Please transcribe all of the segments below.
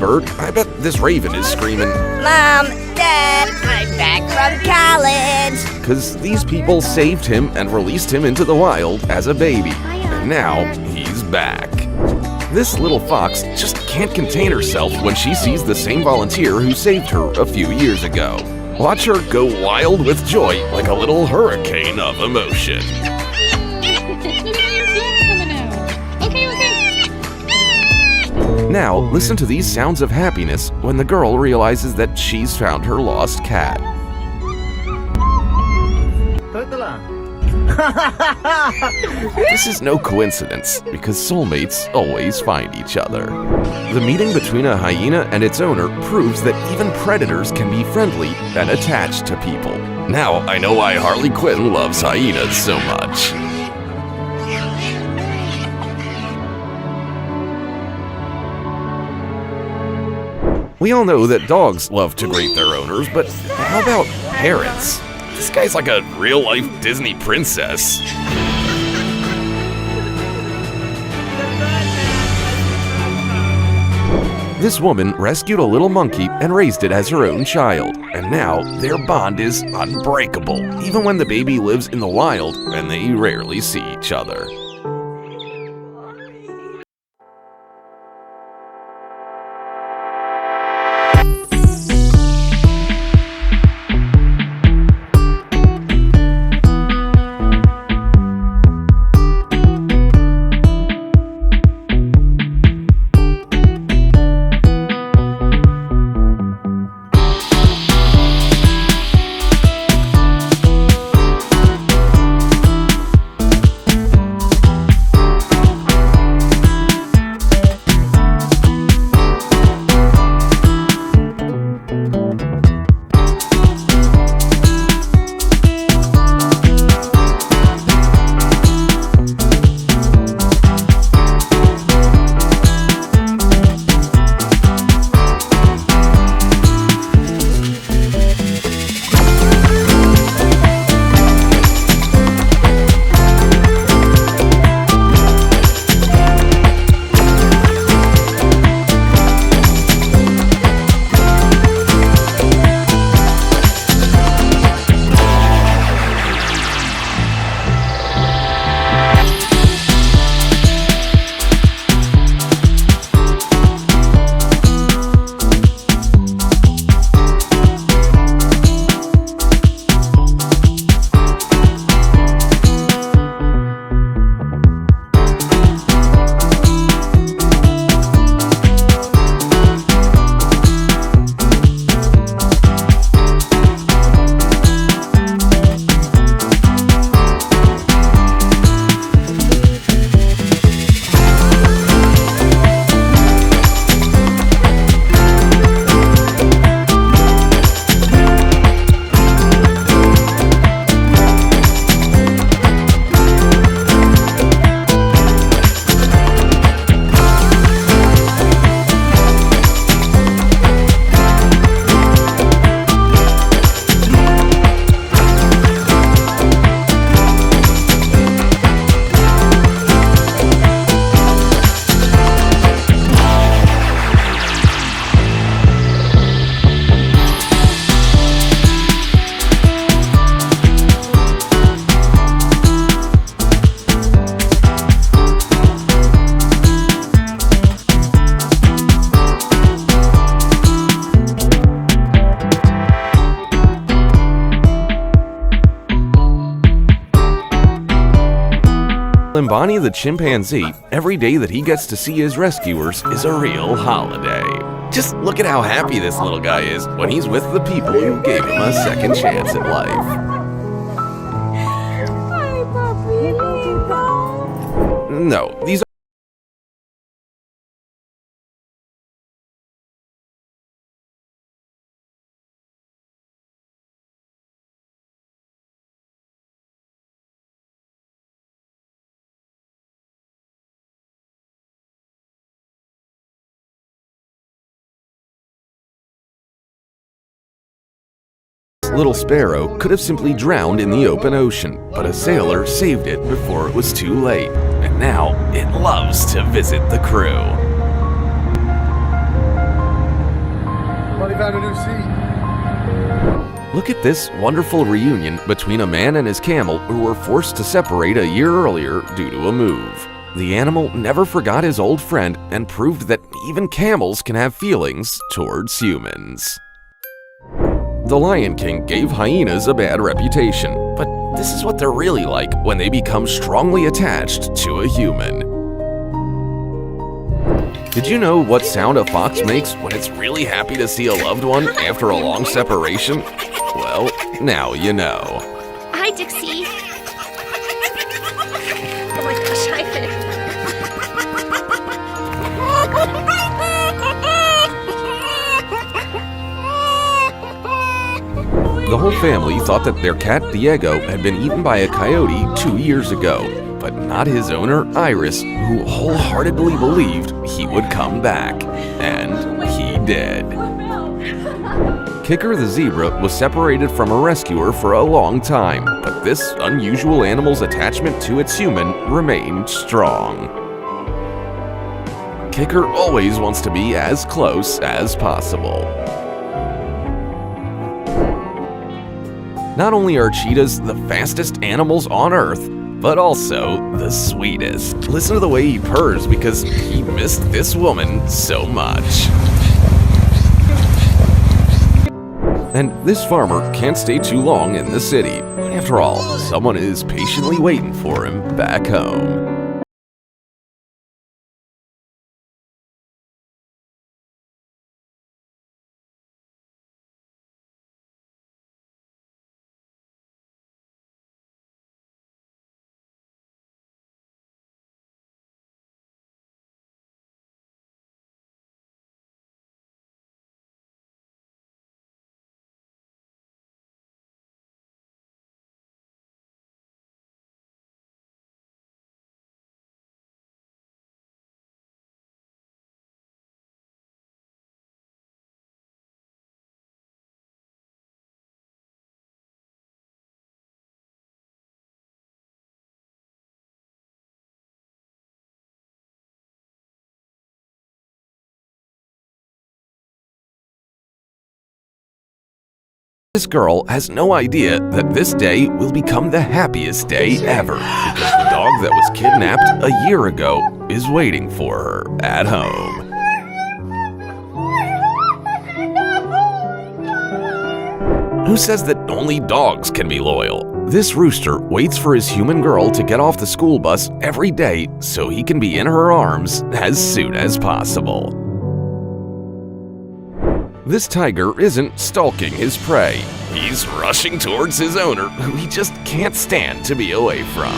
bird. I bet this raven is screaming, Mom, Dad, I'm back from college. because these people saved him and released him into the wild as a baby. And now he's back. This little fox just can't contain herself when she sees the same volunteer who saved her a few years ago. Watch her go wild with joy like a little hurricane of emotion. Now, listen to these sounds of happiness when the girl realizes that she's found her lost cat. This is no coincidence, because soulmates always find each other. The meeting between a hyena and its owner proves that even predators can be friendly and attached to people. Now I know why Harley Quinn loves hyenas so much. We all know that dogs love to greet their owners, but how about parrots? This guy's like a real-life Disney princess. This woman rescued a little monkey and raised it as her own child, and now their bond is unbreakable, even when the baby lives in the wild and they rarely see each other. In Bonnie the chimpanzee, every day that he gets to see his rescuers is a real holiday. Just look at how happy this little guy is when he's with the people who gave him a second chance at life. Hi, Papilito. No, these little sparrow could have simply drowned in the open ocean, but a sailor saved it before it was too late, and now it loves to visit the crew. They found a new seat. Look at this wonderful reunion between a man and his camel who were forced to separate a year earlier due to a move. The animal never forgot his old friend and proved that even camels can have feelings towards humans. The Lion King gave hyenas a bad reputation, but this is what they're really like when they become strongly attached to a human. Did you know what sound a fox makes when it's really happy to see a loved one after a long separation? Well, now you know. Hi, Dixie. Oh my gosh, hi, Vic. The whole family thought that their cat Diego had been eaten by a coyote 2 years ago, but not his owner Iris, who wholeheartedly believed he would come back. And he did. Kicker the zebra was separated from a rescuer for a long time, but this unusual animal's attachment to its human remained strong. Kicker always wants to be as close as possible. Not only are cheetahs the fastest animals on Earth, but also the sweetest. Listen to the way he purrs because he missed this woman so much. And this farmer can't stay too long in the city. After all, someone is patiently waiting for him back home. This girl has no idea that this day will become the happiest day ever because the dog that was kidnapped a year ago is waiting for her at home. Who says that only dogs can be loyal? This rooster waits for his human girl to get off the school bus every day so he can be in her arms as soon as possible. This tiger isn't stalking his prey. He's rushing towards his owner, who he just can't stand to be away from.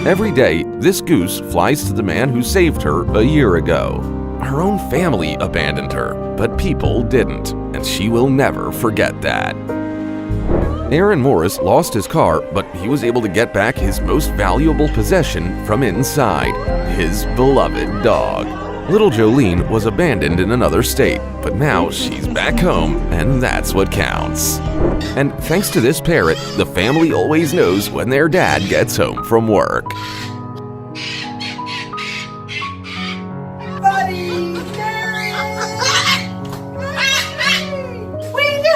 Every day, this goose flies to the man who saved her a year ago. Her own family abandoned her, but people didn't, and she will never forget that. Aaron Morris lost his car, but he was able to get back his most valuable possession from inside, his beloved dog. Little Jolene was abandoned in another state, but now she's back home, and that's what counts. And thanks to this parrot, the family always knows when their dad gets home from work. Buddy, Gary! What are you doing?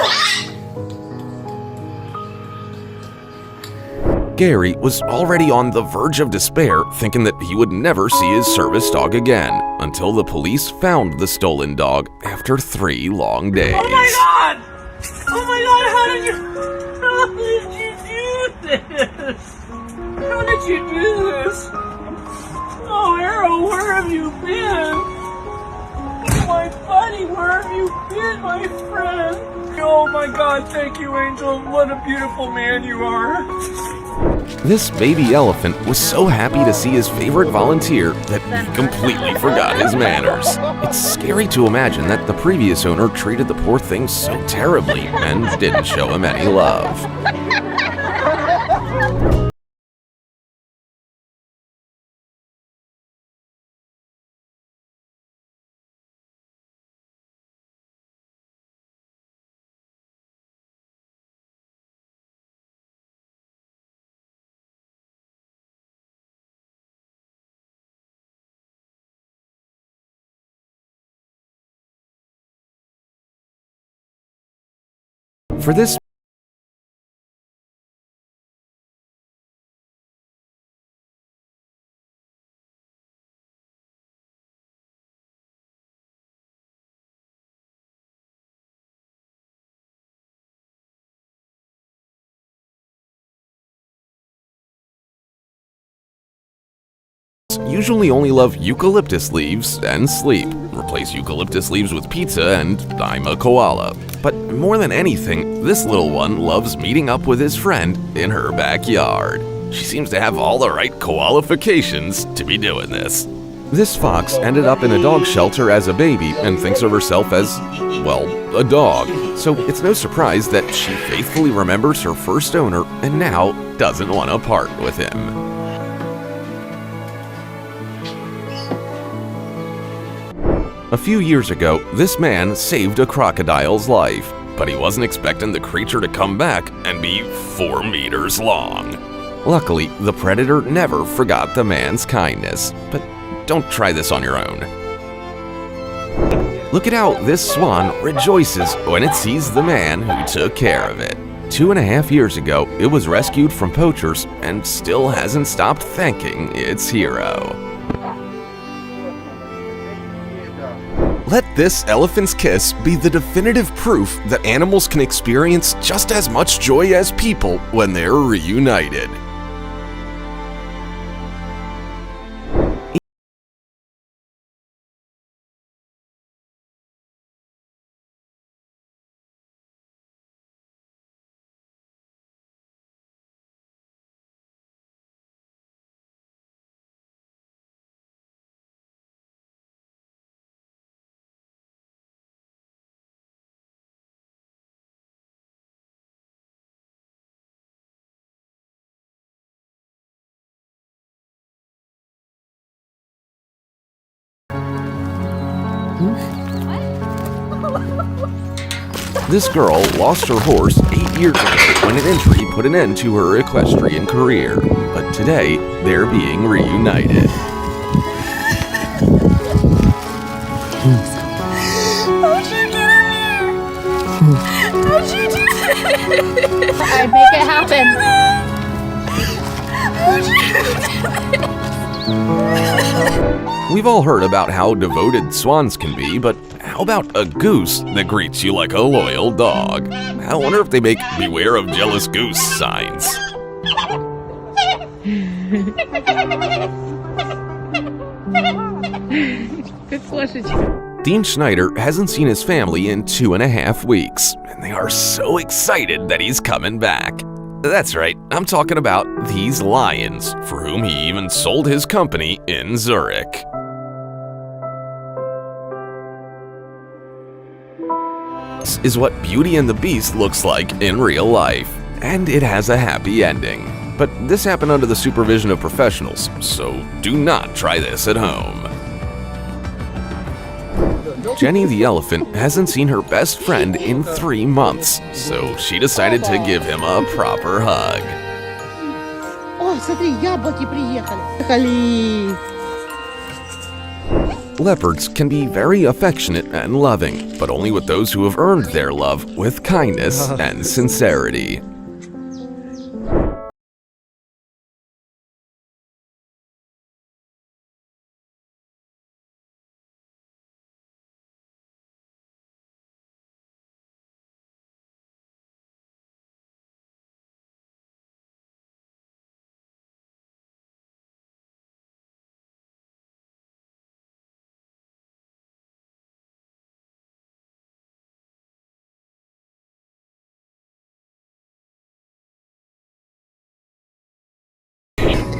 Gary was already on the verge of despair, thinking that he would never see his service dog again, until the police found the stolen dog after 3 long days. Oh my god! Oh my god, how did you do this? How did you do this? Oh, Arrow, where have you been? Oh, my buddy, where have you been, my friend? Oh my god, thank you, Angel. What a beautiful man you are. This baby elephant was so happy to see his favorite volunteer that he completely forgot his manners. It's scary to imagine that the previous owner treated the poor thing so terribly and didn't show him any love. For this usually only love eucalyptus leaves and sleep. Replace eucalyptus leaves with pizza and I'm a koala. But more than anything, this little one loves meeting up with his friend in her backyard. She seems to have all the right qualifications to be doing this. This fox ended up in a dog shelter as a baby and thinks of herself as, well, a dog. So it's no surprise that she faithfully remembers her first owner and now doesn't want to part with him. A few years ago, this man saved a crocodile's life, but he wasn't expecting the creature to come back and be 4 meters long. Luckily, the predator never forgot the man's kindness, but don't try this on your own. Look at how this swan rejoices when it sees the man who took care of it. 2.5 years ago, it was rescued from poachers and still hasn't stopped thanking its hero. Let this elephant's kiss be the definitive proof that animals can experience just as much joy as people when they're reunited. This girl lost her horse 8 years ago when an injury put an end to her equestrian career, but today they're being reunited. How'd you get in here? How'd you do that? I make it happen. How'd you do that? We've all heard about how devoted swans can be, but how about a goose that greets you like a loyal dog? I wonder if they make "Beware of Jealous Goose" signs. Good слушать. Dean Schneider hasn't seen his family in 2.5 weeks, and they are so excited that he's coming back. That's right, I'm talking about these lions, for whom he even sold his company in Zurich. This is what Beauty and the Beast looks like in real life, and it has a happy ending. But this happened under the supervision of professionals, so do not try this at home. Jenny the elephant hasn't seen her best friend in 3 months, so she decided to give him a proper hug. О, смотри, яблоки приехали. Leopards can be very affectionate and loving, but only with those who have earned their love with kindness and sincerity.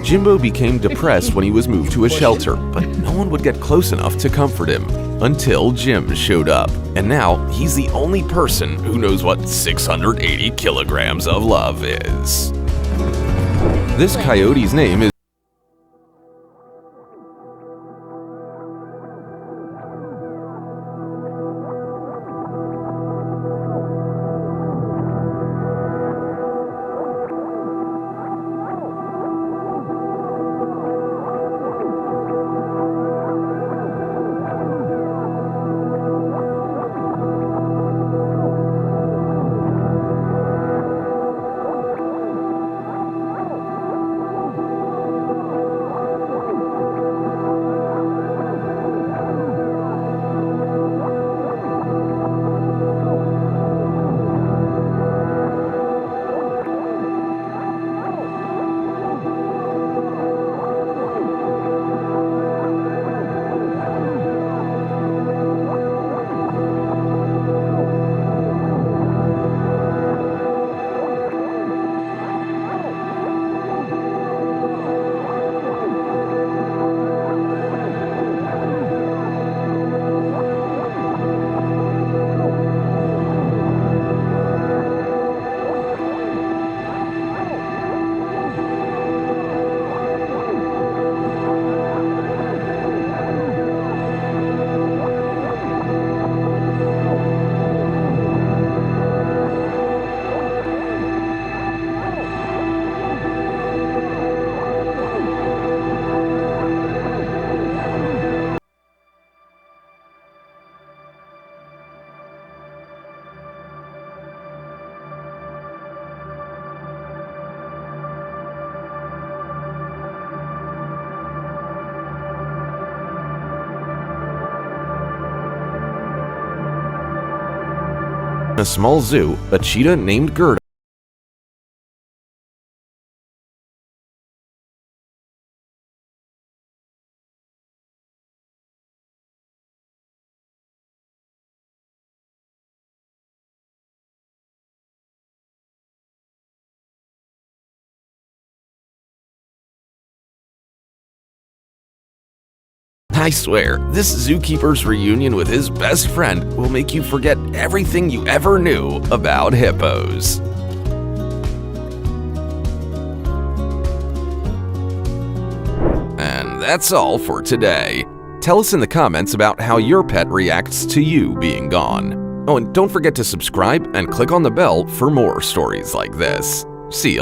Jimbo became depressed when he was moved to a shelter, but no one would get close enough to comfort him until Jim showed up. And now he's the only person who knows what 680 kilograms of love is. This coyote's name is a small zoo, a cheetah named Gerda I swear, this zookeeper's reunion with his best friend will make you forget everything you ever knew about hippos. And that's all for today. Tell us in the comments about how your pet reacts to you being gone. Oh, and don't forget to subscribe and click on the bell for more stories like this. See you